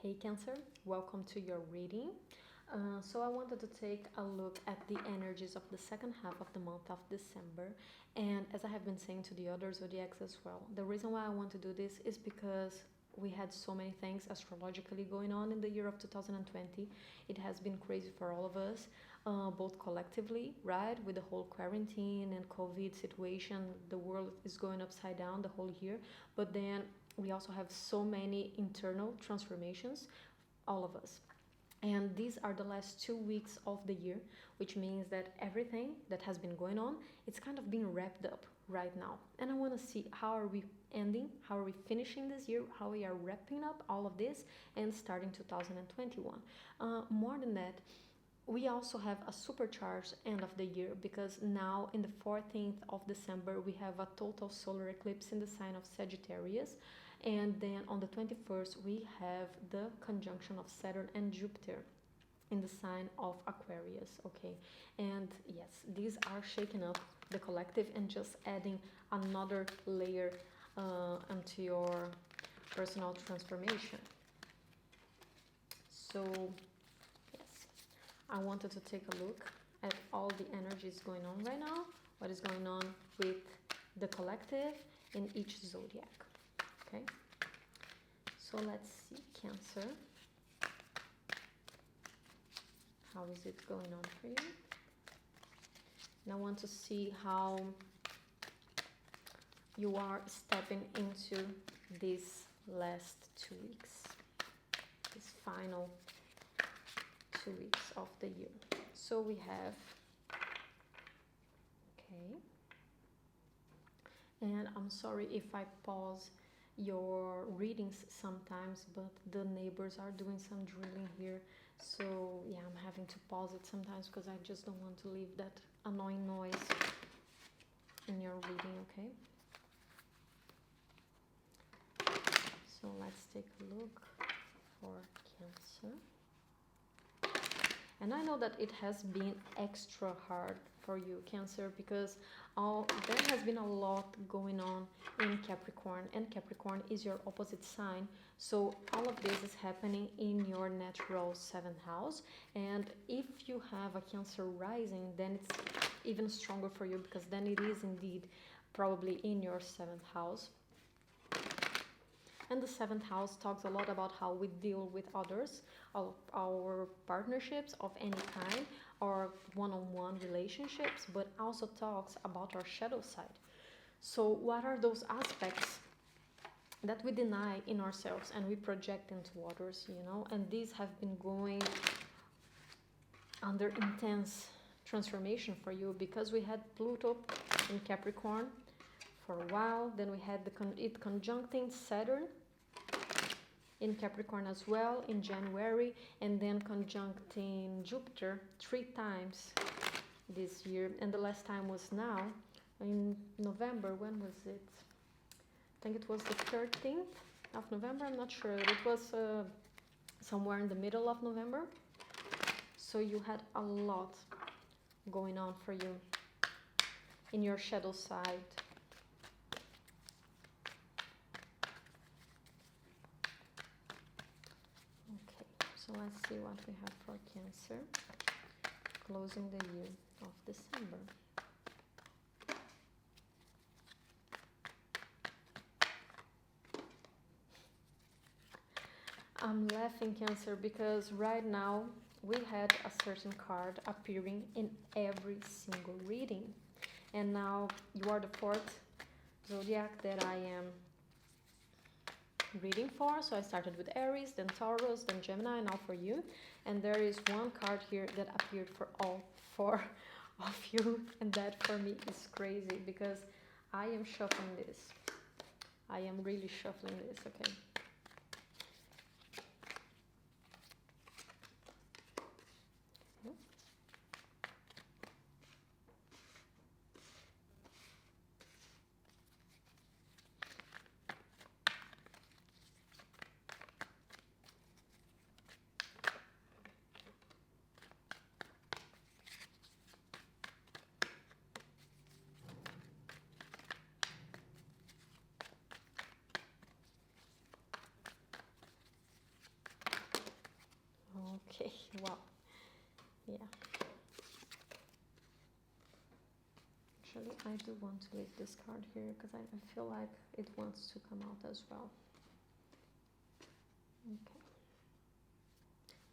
Hey Cancer, welcome to your reading. So I wanted to take a look at the energies of the second half of the month of December. And as I have been saying to the other zodiacs as well, the reason why I want to do this is because we had so many things astrologically going on in the year of 2020. It has been crazy for all of us, both collectively, right? With the whole quarantine and COVID situation, the world is going upside down the whole year. But then we also have so many internal transformations, all of us. And these are the last 2 weeks of the year, which means that everything that has been going on, it's kind of being wrapped up right now. And I want to see how are we ending, how are we finishing this year, how we are wrapping up all of this and starting 2021. More than that, we also have a supercharged end of the year because now in the 14th of December we have a total solar eclipse in the sign of Sagittarius, and then on the 21st we have the conjunction of Saturn and Jupiter in the sign of Aquarius. Okay, and yes, these are shaking up the collective and just adding another layer onto your personal transformation. So yes, I wanted to take a look at all the energies going on right now, what is going on with the collective in each zodiac. Okay, so let's see, Cancer. How is it going on for you? And I want to see how you are stepping into these last 2 weeks, this final 2 weeks of the year. So we have, okay, and I'm sorry if I pause your readings sometimes, but the neighbors are doing some drilling here, so yeah, I'm having to pause it sometimes because I just don't want to leave that annoying noise in your reading. Okay, so let's take a look for Cancer. And I know that it has been extra hard for you, Cancer, because there has been a lot going on in Capricorn, and Capricorn is your opposite sign. So all of this is happening in your natural 7th house. And if you have a Cancer rising, then it's even stronger for you because then it is indeed probably in your 7th house. And the 7th house talks a lot about how we deal with others, our partnerships of any kind, or one-on-one relationships, but also talks about our shadow side. So what are those aspects that we deny in ourselves and we project into others, and these have been going under intense transformation for you because we had Pluto in Capricorn for a while, then we had it conjuncting Saturn in Capricorn as well in January, and then conjuncting Jupiter 3 times this year, and the last time was now in November. When was it? I think it was the 13th of November, I'm not sure. It was somewhere in the middle of November. So you had a lot going on for you in your shadow side. So let's see what we have for Cancer, closing the year of December. I'm laughing, Cancer, because right now we had a certain card appearing in every single reading. And now you are the 4th zodiac that I am reading for. So I started with Aries, then Taurus, then Gemini, now for you. And there is one card here that appeared for all 4 of you, and that for me is crazy because I am shuffling this. I am really shuffling this. Okay, Wow. Yeah. Actually, I do want to leave this card here because I feel like it wants to come out as well. Okay.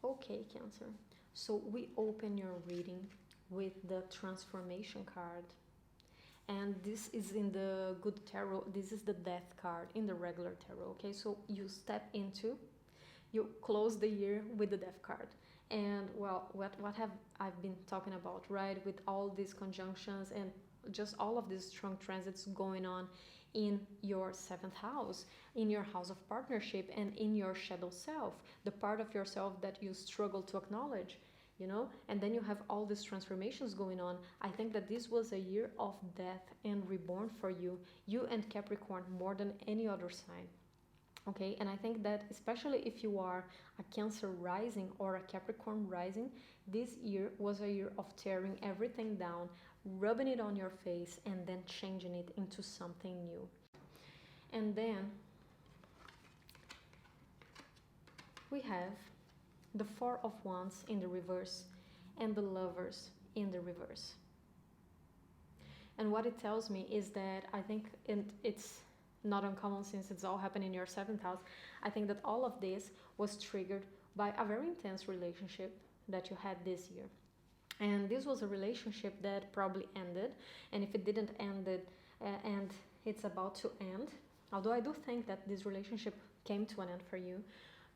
Okay, Cancer. So we open your reading with the transformation card. And this is in the good tarot. This is the death card in the regular tarot. Okay, so you step into, you close the year with the death card. And well, what have I been talking about, right? With all these conjunctions and just all of these strong transits going on in your seventh house, in your house of partnership, and in your shadow self, the part of yourself that you struggle to acknowledge, you know. And then you have all these transformations going on. I think that this was a year of death and reborn for you and Capricorn, more than any other sign. Okay, and I think that especially if you are a Cancer rising or a Capricorn rising, this year was a year of tearing everything down, rubbing it on your face, and then changing it into something new. And then we have the Four of Wands in the reverse and the Lovers in the reverse. And what it tells me is that I think it's not uncommon since it's all happening in your seventh house. I think that all of this was triggered by a very intense relationship that you had this year. And this was a relationship that probably ended. And if it didn't end, and it's about to end, although I do think that this relationship came to an end for you,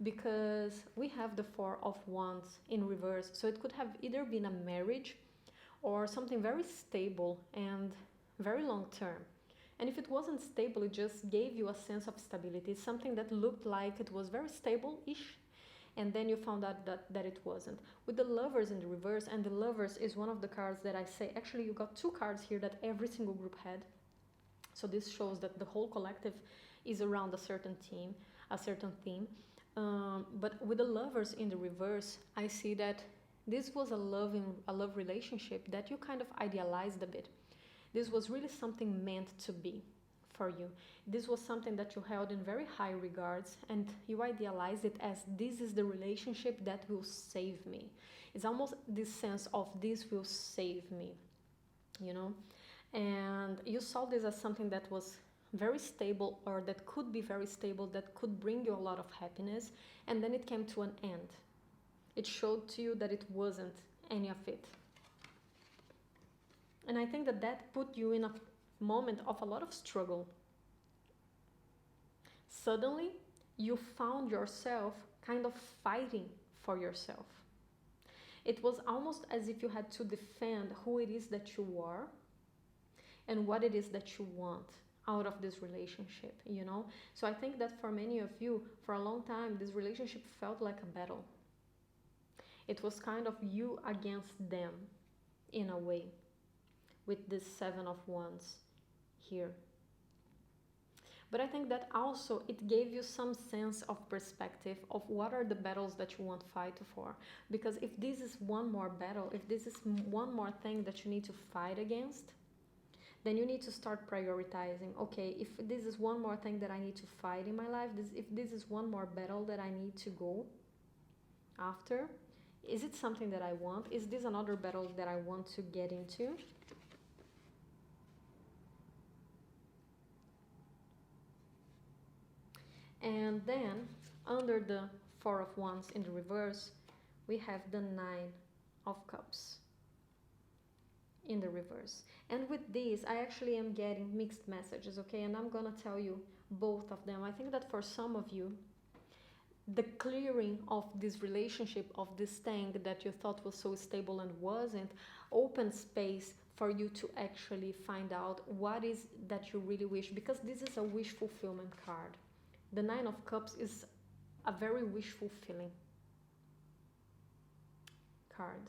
because we have the Four of Wands in reverse. So it could have either been a marriage or something very stable and very long term. And if it wasn't stable, it just gave you a sense of stability, something that looked like it was very stable-ish, and then you found out that it wasn't. With the Lovers in the reverse, and the Lovers is one of the cards that I say, actually you got two cards here that every single group had. So this shows that the whole collective is around a certain theme. But with the Lovers in the reverse, I see that this was a love relationship that you kind of idealized a bit. This was really something meant to be for you. This was something that you held in very high regards, and you idealized it as, this is the relationship that will save me. It's almost this sense of, this will save me, you know. And you saw this as something that was very stable, or that could be very stable, that could bring you a lot of happiness, and then it came to an end. It showed to you that it wasn't any of it. And I think that put you in a moment of a lot of struggle. Suddenly, you found yourself kind of fighting for yourself. It was almost as if you had to defend who it is that you are and what it is that you want out of this relationship, you know? So I think that for many of you, for a long time, this relationship felt like a battle. It was kind of you against them, in a way, with this Seven of Wands here. But I think that also it gave you some sense of perspective of what are the battles that you want to fight for. Because if this is one more battle, if this is one more thing that you need to fight against, then you need to start prioritizing. Okay, if this is one more thing that I need to fight in my life, if this is one more battle that I need to go after, is it something that I want? Is this another battle that I want to get into? And then, under the Four of Wands in the reverse, we have the Nine of Cups in the reverse. And with this, I actually am getting mixed messages, okay? And I'm gonna tell you both of them. I think that for some of you, the clearing of this relationship, of this thing that you thought was so stable and wasn't, opened space for you to actually find out what is that you really wish, because this is a wish fulfillment card. The Nine of Cups is a very wish fulfilling card.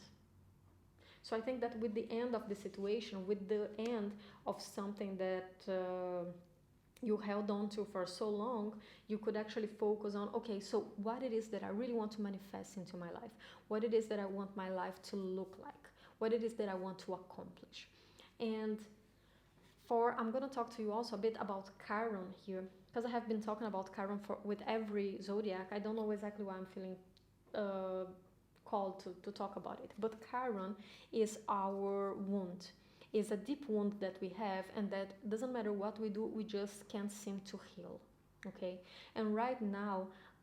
So I think that with the end of the situation, with the end of something that you held on to for so long, you could actually focus on, okay, so what it is that I really want to manifest into my life, what it is that I want my life to look like, what it is that I want to accomplish. And I'm going to talk to you also a bit about Chiron here, because I have been talking about Chiron with every zodiac. I don't know exactly why I'm feeling called to talk about it. But Chiron is our wound, is a deep wound that we have, and that doesn't matter what we do, we just can't seem to heal. Okay, and right now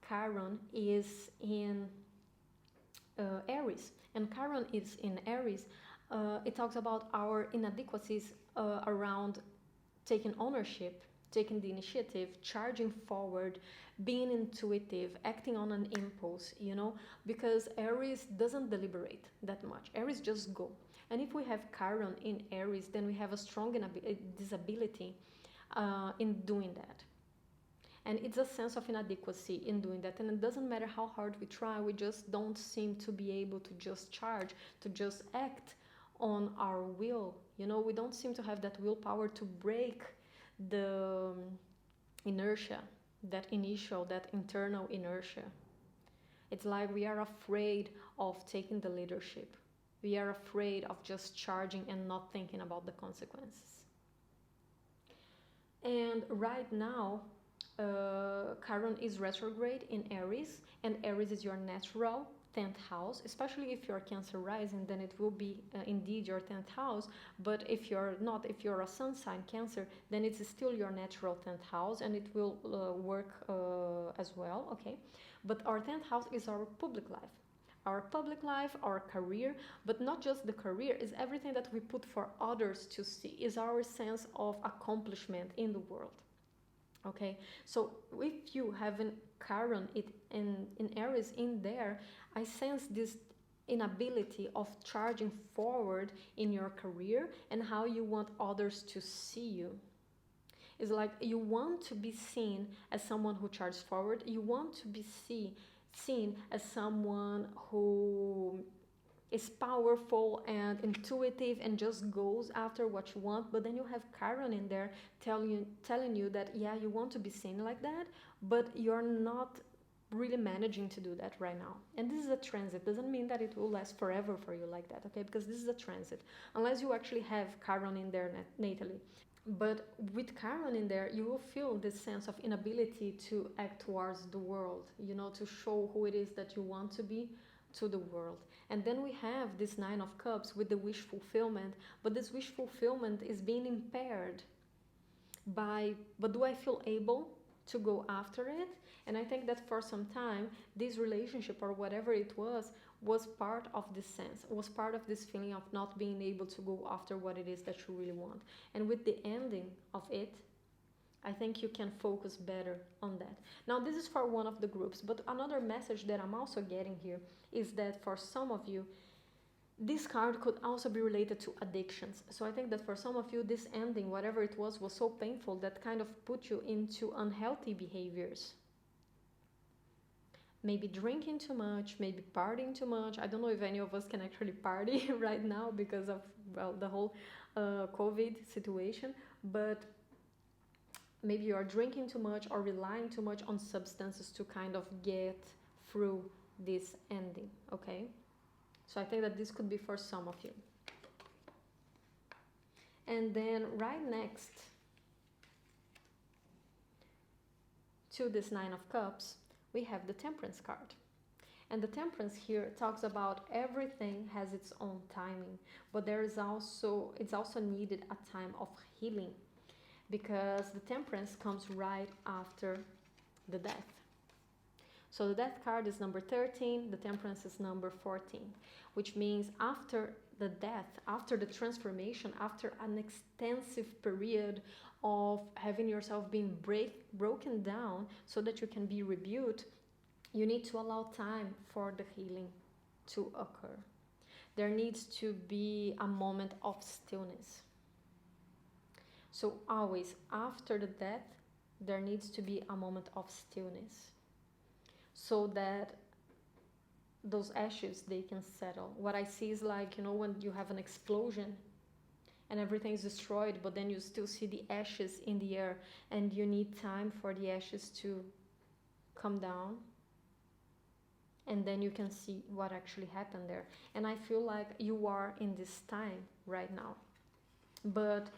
Chiron is in Aries, and Chiron is in Aries. It talks about our inadequacies around taking ownership, taking the initiative, charging forward, being intuitive, acting on an impulse, you know, because Aries doesn't deliberate that much. Aries just go. And if we have Chiron in Aries, then we have a strong disability in doing that. And it's a sense of inadequacy in doing that. And it doesn't matter how hard we try, we just don't seem to be able to just charge, to just act on our will. You know, we don't seem to have that willpower to break the inertia, that initial, that internal inertia. It's like we are afraid of taking the leadership. We are afraid of just charging and not thinking about the consequences. And right now, Chiron is retrograde in Aries, and Aries is your natural 10th house. Especially if you're Cancer rising, then it will be indeed your 10th house. But if you're not, if you're a sun sign Cancer, then it's still your natural 10th house, and it will work as well. Okay, but our 10th house is our public life. Our public life, our career, but not just the career, is everything that we put for others to see, is our sense of accomplishment in the world. Okay, so if you have an Chiron in Aries in there, I sense this inability of charging forward in your career and how you want others to see you. It's like you want to be seen as someone who charges forward. You want to be seen as someone who is powerful and intuitive and just goes after what you want. But then you have Chiron in there telling you that, yeah, you want to be seen like that, but you're not really managing to do that right now. And this is a transit. Doesn't mean that it will last forever for you like that, okay? Because this is a transit, unless you actually have Chiron in there natally. But with Chiron in there, you will feel this sense of inability to act towards the world, you know, to show who it is that you want to be to the world. And then we have this Nine of Cups with the wish fulfillment, but this wish fulfillment is being impaired by, but do I feel able to go after it? And I think that for some time, this relationship or whatever it was part of this sense, was part of this feeling of not being able to go after what it is that you really want. And with the ending of it, I think you can focus better on that. Now, this is for one of the groups, but another message that I'm also getting here is that for some of you, this card could also be related to addictions. So I think that for some of you, this ending, whatever it was so painful that kind of put you into unhealthy behaviors. Maybe drinking too much, maybe partying too much. I don't know if any of us can actually party right now because of, well, the whole COVID situation, but maybe you are drinking too much or relying too much on substances to kind of get through this ending, okay? So I think that this could be for some of you. And then right next to this Nine of Cups, we have the Temperance card. And the Temperance here talks about everything has its own timing, but it's also needed a time of healing, because the Temperance comes right after the Death. So the Death card is number 13, the Temperance is number 14, which means after the death, after the transformation, after an extensive period of having yourself being broken down so that you can be rebuilt, you need to allow time for the healing to occur. There needs to be a moment of stillness. So always after the death, there needs to be a moment of stillness so that those ashes, they can settle. What I see is like, you know, when you have an explosion and everything is destroyed, but then you still see the ashes in the air, and you need time for the ashes to come down, and then you can see what actually happened there. And I feel like you are in this time right now. But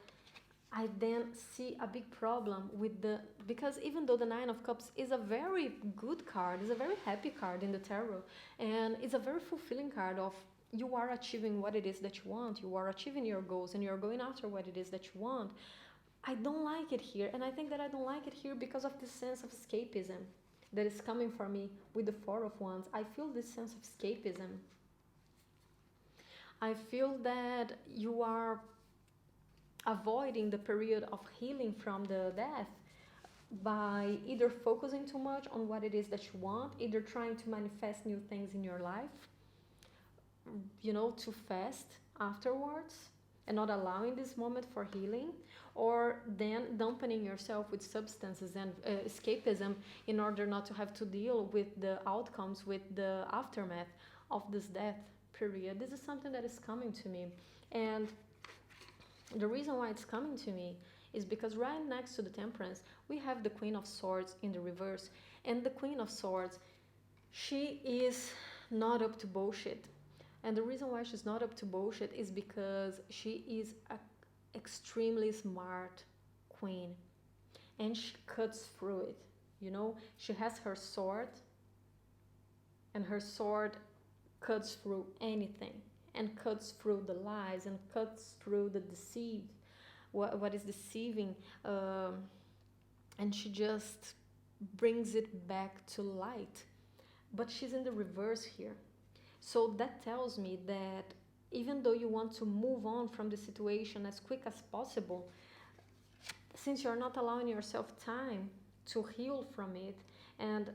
I then see a big problem with the, because even though the Nine of Cups is a very good card, is a very happy card in the tarot, and it's a very fulfilling card of you are achieving what it is that you want, you are achieving your goals, and you're going after what it is that you want. I don't like it here, and I think that I don't like it here because of this sense of escapism that is coming for me with the Four of Wands. I feel this sense of escapism. I feel that you are avoiding the period of healing from the death by either focusing too much on what it is that you want, either trying to manifest new things in your life, too fast afterwards, and not allowing this moment for healing, or then dampening yourself with substances and escapism in order not to have to deal with the outcomes, with the aftermath of this death period. This is something that is coming to me, and the reason why it's coming to me is because right next to the Temperance, we have the Queen of Swords in the reverse. And the Queen of Swords, she is not up to bullshit. And the reason why she's not up to bullshit is because she is an extremely smart queen. And she cuts through it. She has her sword, and her sword cuts through anything, and cuts through the lies, and cuts through the deceit, what is deceiving, and she just brings it back to light. But she's in the reverse here. So that tells me that even though you want to move on from the situation as quick as possible, since you're not allowing yourself time to heal from it, and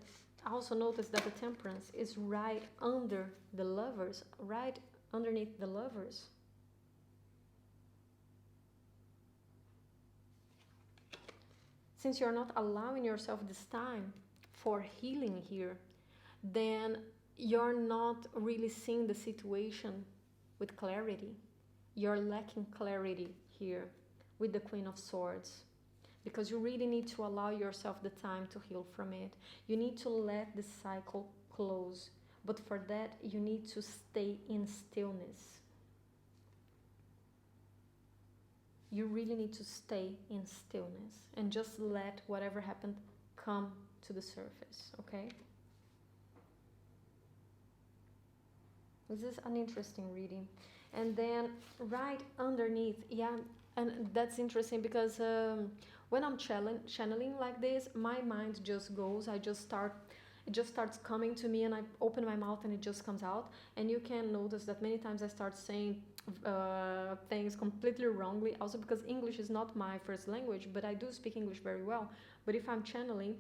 I also notice that the Temperance is right under the Lovers, right underneath the Lovers. Since you're not allowing yourself this time for healing here, then you're not really seeing the situation with clarity. You're lacking clarity here with the Queen of Swords, because you really need to allow yourself the time to heal from it. You need to let the cycle close, but for that you need to stay in stillness. You really need to stay in stillness and just let whatever happened come to the surface, okay? This is an interesting reading. And then right underneath, and that's interesting because when I'm channeling like this, my mind just goes, it just starts coming to me, and I open my mouth and it just comes out. And you can notice that many times I start saying things completely wrongly, also because English is not my first language, but I do speak English very well. But if I'm channeling,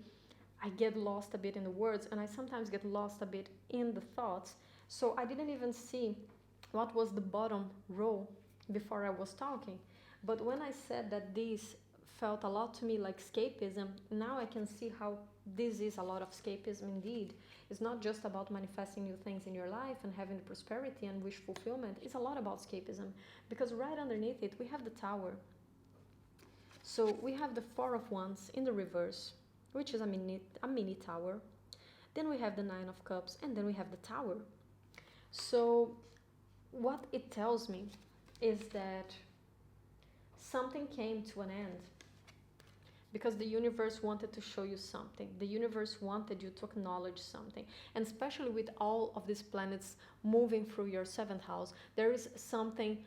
I get lost a bit in the words, and I sometimes get lost a bit in the thoughts. So I didn't even see what was the bottom row before I was talking. But when I said that this felt a lot to me like escapism, now I can see how this is a lot of escapism indeed. It's not just about manifesting new things in your life and having the prosperity and wish fulfillment. It's a lot about escapism, because right underneath it we have the Tower. So we have the Four of Wands in the reverse, which is a mini tower. Then we have the Nine of Cups, and then we have the Tower. So what it tells me is that something came to an end, because the universe wanted to show you something. The universe wanted you to acknowledge something. And especially with all of these planets moving through your 7th house, there is something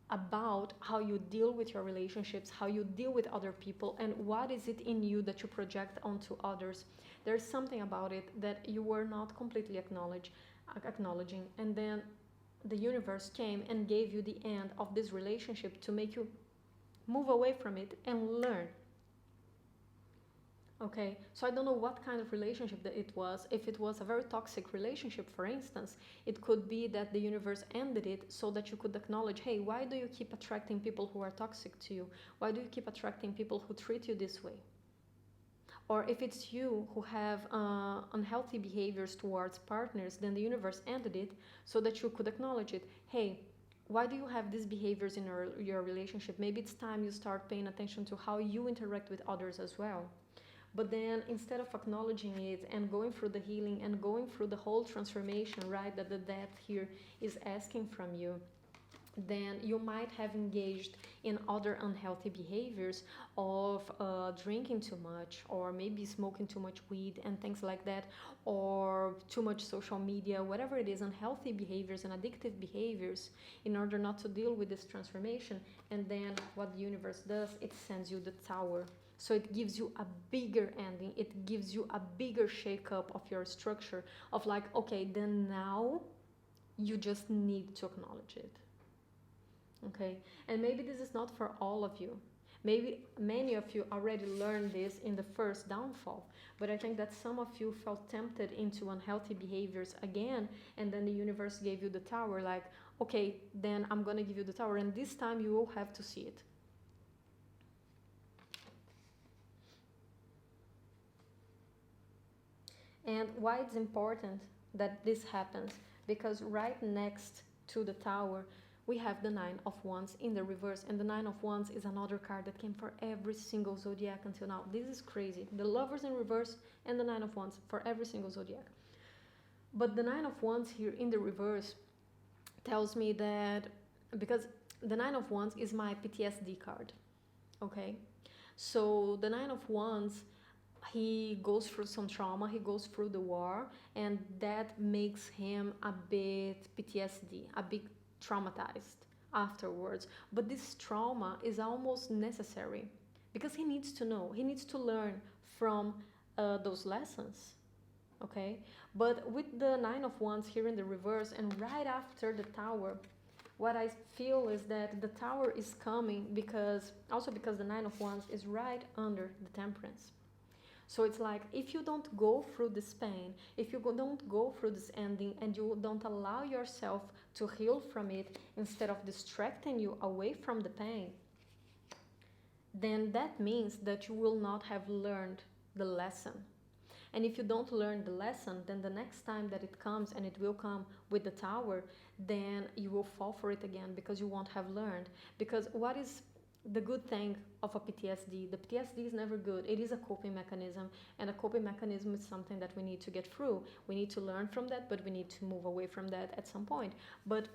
about how you deal with your relationships, how you deal with other people, and what is it in you that you project onto others. There's something about it that you were not completely acknowledging, and then the universe came and gave you the end of this relationship to make you move away from it and learn. Okay, so I don't know what kind of relationship that it was. If it was a very toxic relationship, for instance, it could be that the universe ended it so that you could acknowledge, hey, why do you keep attracting people who are toxic to you? Why do you keep attracting people who treat you this way? Or if it's you who have unhealthy behaviors towards partners, then the universe ended it so that you could acknowledge it. Hey, why do you have these behaviors in your relationship? Maybe it's time you start paying attention to how you interact with others as well. But then instead of acknowledging it and going through the healing and going through the whole transformation, right, that the death here is asking from you, then you might have engaged in other unhealthy behaviors of drinking too much, or maybe smoking too much weed and things like that, or too much social media, whatever it is, unhealthy behaviors and addictive behaviors, in order not to deal with this transformation. And then what the universe does, it sends you the tower. So it gives you a bigger ending, it gives you a bigger shake-up of your structure, of like, okay, then now you just need to acknowledge it. Okay, and maybe this is not for all of you. Maybe many of you already learned this in the first downfall, but I think that some of you felt tempted into unhealthy behaviors again, and then the universe gave you the tower, like, okay, then I'm gonna give you the tower, and this time you will have to see it. And why it's important that this happens? Because right next to the tower, we have the Nine of Wands in the reverse, and the Nine of Wands is another card that came for every single zodiac until now. This is crazy. The Lovers in reverse and the Nine of Wands for every single zodiac. But the Nine of Wands here in the reverse tells me that, because the Nine of Wands is my PTSD card, okay? So the Nine of Wands, he goes through some trauma, he goes through the war, and that makes him a bit PTSD, a bit traumatized afterwards. But this trauma is almost necessary, because he needs to know, he needs to learn from those lessons, okay? But with the Nine of Wands here in the reverse, and right after the Tower, what I feel is that the Tower is coming because the Nine of Wands is right under the Temperance. So it's like, if you don't go through this pain, if you don't go through this ending, and you don't allow yourself to heal from it, instead of distracting you away from the pain, then that means that you will not have learned the lesson. And if you don't learn the lesson, then the next time that it comes, and it will come with the Tower, then you will fall for it again, because you won't have learned. Because what is the good thing of a PTSD? The PTSD is never good. It is a coping mechanism, and a coping mechanism is something that we need to get through. We need to learn from that, but we need to move away from that at some point. But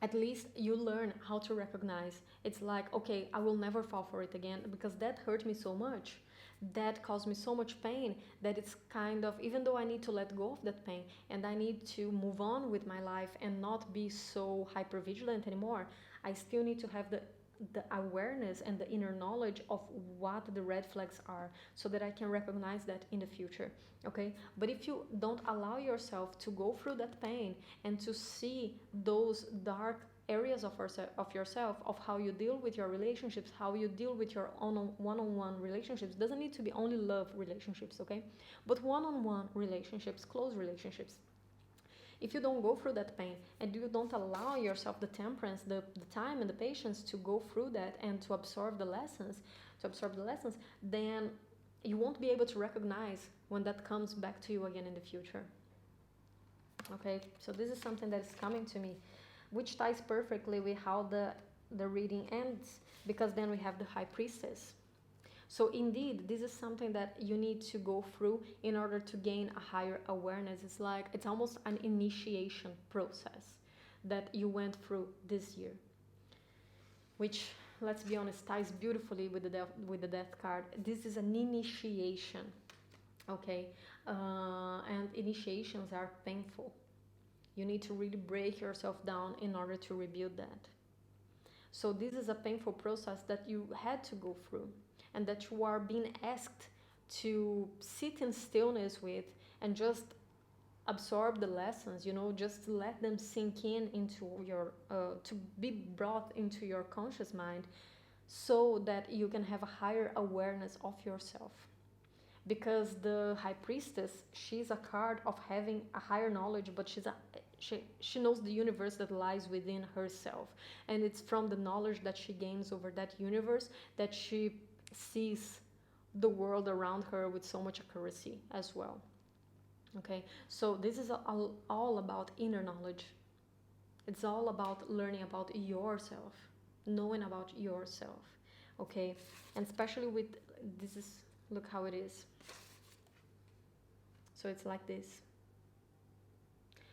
at least you learn how to recognize. It's like, okay, I will never fall for it again, because that hurt me so much, that caused me so much pain, that it's kind of, even though I need to let go of that pain, and I need to move on with my life and not be so hyper vigilant anymore, I still need to have the awareness and the inner knowledge of what the red flags are, so that I can recognize that in the future. Okay, but if you don't allow yourself to go through that pain and to see those dark areas of yourself, of how you deal with your relationships, how you deal with your own one-on-one relationships, doesn't need to be only love relationships, okay, but one-on-one relationships, close relationships. If you don't go through that pain, and you don't allow yourself the temperance, the time and the patience to go through that, and to absorb the lessons, then you won't be able to recognize when that comes back to you again in the future. Okay, so this is something that is coming to me, which ties perfectly with how the reading ends, because then we have the High Priestess. So indeed, this is something that you need to go through in order to gain a higher awareness. It's almost an initiation process that you went through this year, which, let's be honest, ties beautifully with the death card. This is an initiation, okay? And initiations are painful. You need to really break yourself down in order to rebuild that. So this is a painful process that you had to go through, and that you are being asked to sit in stillness with, and just absorb the lessons, just let them sink in into your, to be brought into your conscious mind, so that you can have a higher awareness of yourself. Because the High Priestess, she's a card of having a higher knowledge, but she knows the universe that lies within herself, and it's from the knowledge that she gains over that universe that she sees the world around her with so much accuracy as well. Okay, so this is all about inner knowledge. It's all about learning about yourself, knowing about yourself. Okay, and especially with this is, look how it is. So it's like this.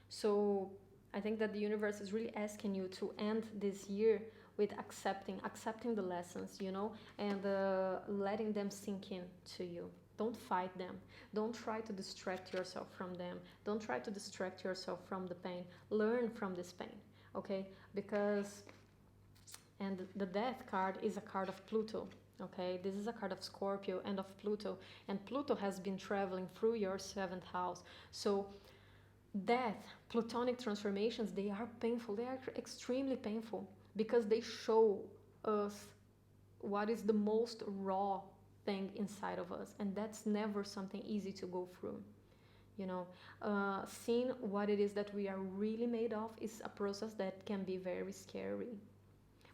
So I think that the universe is really asking you to end this year with accepting the lessons, and letting them sink in to you. Don't fight them. Don't try to distract yourself from them. Don't try to distract yourself from the pain. Learn from this pain, okay? Because, and the death card is a card of Pluto, okay? This is a card of Scorpio and of Pluto. And Pluto has been traveling through your 7th house. So death, Plutonic transformations, they are painful. They are extremely painful because they show us what is the most raw thing inside of us, and that's never something easy to go through. Seeing what it is that we are really made of is a process that can be very scary,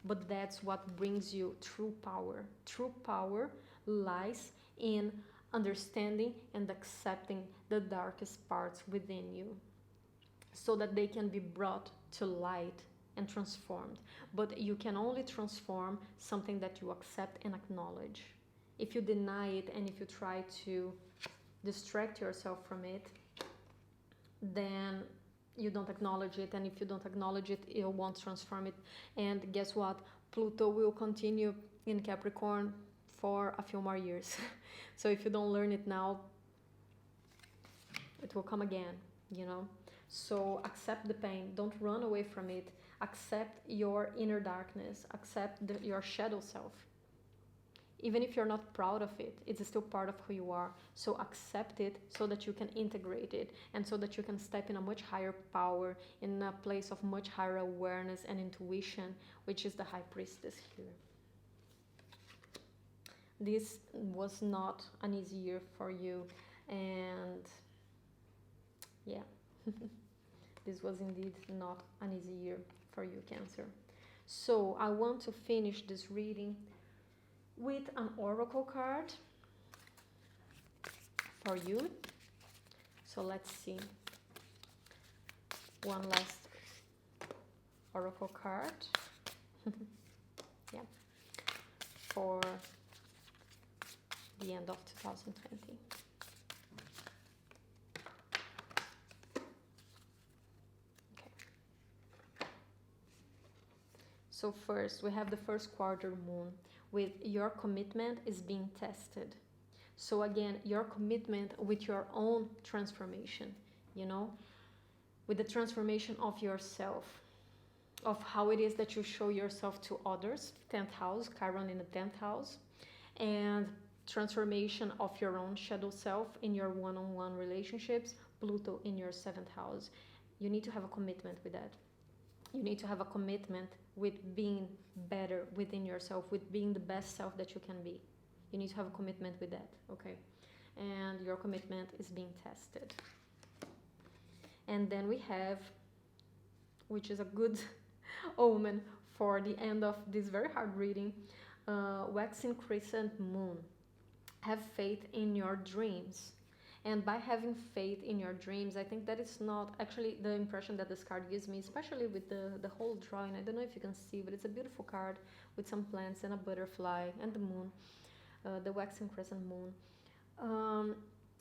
but that's what brings you true power. True power lies in understanding and accepting the darkest parts within you so that they can be brought to light and transformed. But you can only transform something that you accept and acknowledge. If you deny it and if you try to distract yourself from it, then you don't acknowledge it, and if you don't acknowledge it, you won't transform it. And guess what? Pluto will continue in Capricorn for a few more years. So if you don't learn it now, it will come again, So accept the pain. Don't run away from it. Accept your inner darkness. Accept your shadow self. Even if you're not proud of it, it's still part of who you are. So accept it so that you can integrate it, and so that you can step in a much higher power, in a place of much higher awareness and intuition, which is the High Priestess here. This was not an easy year for you, and yeah, this was indeed not an easy year for you, Cancer. So I want to finish this reading with an oracle card for you. So let's see. One last oracle card. Yeah. For the end of 2020. So first, we have the first quarter moon with your commitment is being tested. So again, your commitment with your own transformation, with the transformation of yourself, of how it is that you show yourself to others, 10th house, Chiron in the 10th house, and transformation of your own shadow self in your one-on-one relationships, Pluto in your 7th house. You need to have a commitment with that. You need to have a commitment with being better within yourself, with being the best self that you can be. You need to have a commitment with that, okay? And your commitment is being tested. And then we have, which is a good omen for the end of this very hard reading, waxing crescent moon. Have faith in your dreams. And by having faith in your dreams, I think that it's not actually the impression that this card gives me, especially with the whole drawing. I don't know if you can see, but it's a beautiful card with some plants and a butterfly and the moon, the waxing crescent moon.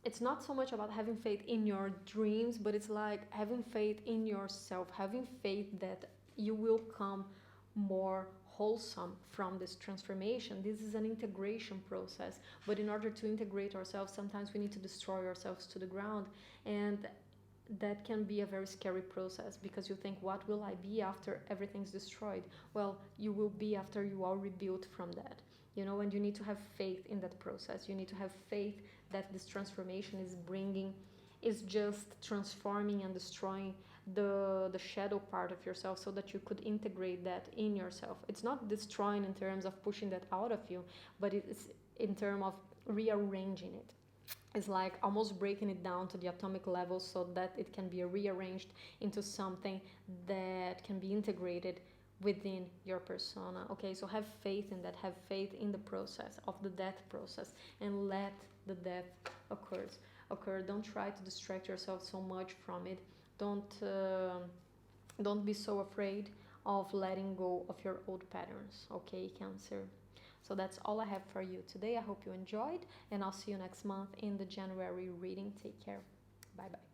It's not so much about having faith in your dreams, but it's like having faith in yourself, having faith that you will come more wholesome from this transformation. This is an integration process, but in order to integrate ourselves, sometimes we need to destroy ourselves to the ground, and that can be a very scary process, because you think, what will I be after everything's destroyed? Well, you will be after you are rebuilt from that, and you need to have faith in that process. You need to have faith that this transformation is just transforming and destroying the shadow part of yourself, so that you could integrate that in yourself. It's not destroying in terms of pushing that out of you, but it's in terms of rearranging it. It's like almost breaking it down to the atomic level so that it can be rearranged into something that can be integrated within your persona. Okay, so have faith in that. Have faith in the process of the death process, and let the death occur. Don't try to distract yourself so much from it. Don't be so afraid of letting go of your old patterns. Okay, Cancer. So that's all I have for you today. I hope you enjoyed, and I'll see you next month in the January reading. Take care. Bye bye.